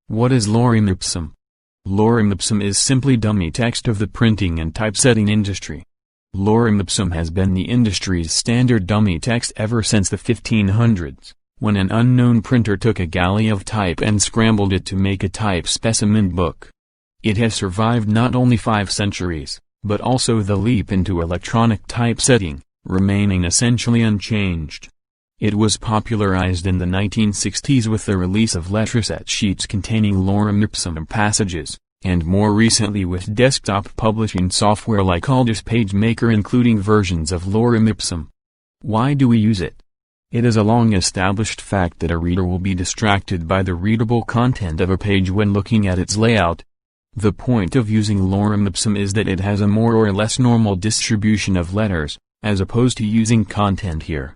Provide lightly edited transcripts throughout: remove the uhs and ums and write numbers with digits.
What is Lorem Ipsum? Lorem Ipsum is simply dummy text of the printing and typesetting industry. Lorem Ipsum has been the industry's standard dummy text ever since the 1500s, when an unknown printer took a galley of type and scrambled it to make a type specimen book. It has survived not only 5 centuries, but also the leap into electronic typesetting, remaining essentially unchanged. It was popularized in the 1960s with the release of Letraset sheets containing Lorem Ipsum passages, and more recently with desktop publishing software like Aldus PageMaker including versions of Lorem Ipsum. Why do we use it? It is a long-established fact that a reader will be distracted by the readable content of a page when looking at its layout. The point of using Lorem Ipsum is that it has a more or less normal distribution of letters, as opposed to using content here,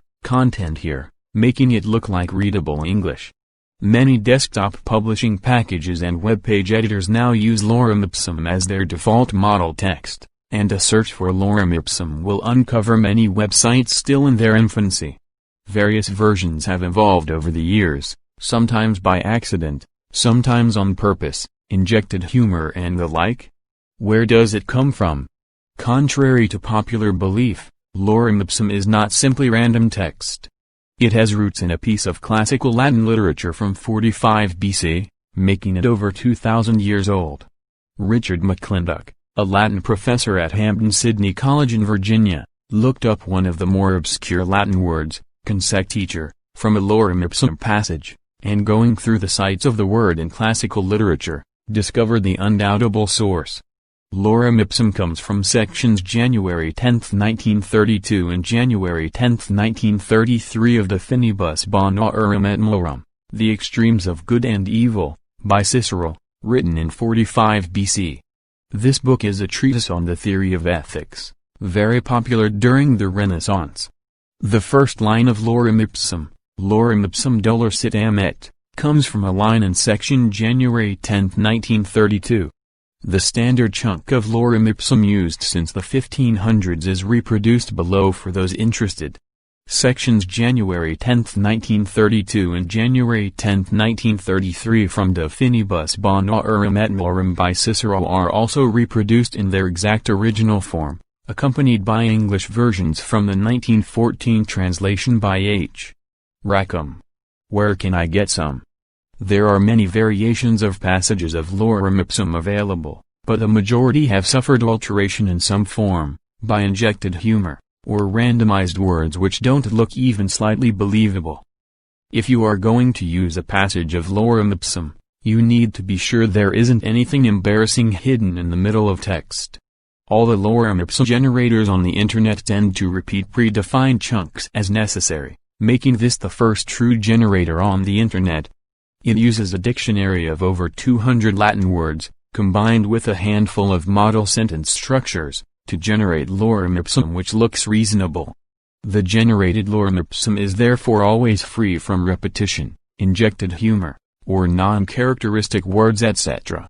making it look like readable English. Many desktop publishing packages and web page editors now use Lorem Ipsum as their default model text, and a search for Lorem Ipsum will uncover many websites still in their infancy. Various versions have evolved over the years, sometimes by accident, sometimes on purpose, injected humor and the like. Where does it come from? Contrary to popular belief, Lorem Ipsum is not simply random text. It has roots in a piece of classical Latin literature from 45 BC, making it over 2,000 years old. Richard McClintock, a Latin professor at Hampden-Sydney College in Virginia, looked up one of the more obscure Latin words, consecteature, from a Lorem Ipsum passage, and going through the sites of the word in classical literature, discovered the undoubtable source. Lorem Ipsum comes from sections January 10, 1932 and January 10, 1933 of the Finibus Bonorum et Morum, The Extremes of Good and Evil, by Cicero, written in 45 BC. This book is a treatise on the theory of ethics, very popular during the Renaissance. The first line of Lorem Ipsum dolor sit amet, comes from a line in section January 10, 1932. The standard chunk of Lorem Ipsum used since the 1500s is reproduced below for those interested. Sections January 10, 1932 and January 10, 1933 from De Finibus Bonorum et Morum by Cicero are also reproduced in their exact original form, accompanied by English versions from the 1914 translation by H. Rackham. Where can I get some? There are many variations of passages of Lorem Ipsum available, but the majority have suffered alteration in some form, by injected humor, or randomized words which don't look even slightly believable. If you are going to use a passage of Lorem Ipsum, you need to be sure there isn't anything embarrassing hidden in the middle of text. All the Lorem Ipsum generators on the internet tend to repeat predefined chunks as necessary, making this the first true generator on the internet. It uses a dictionary of over 200 Latin words, combined with a handful of model sentence structures, to generate Lorem Ipsum which looks reasonable. The generated Lorem Ipsum is therefore always free from repetition, injected humor, or non-characteristic words etc.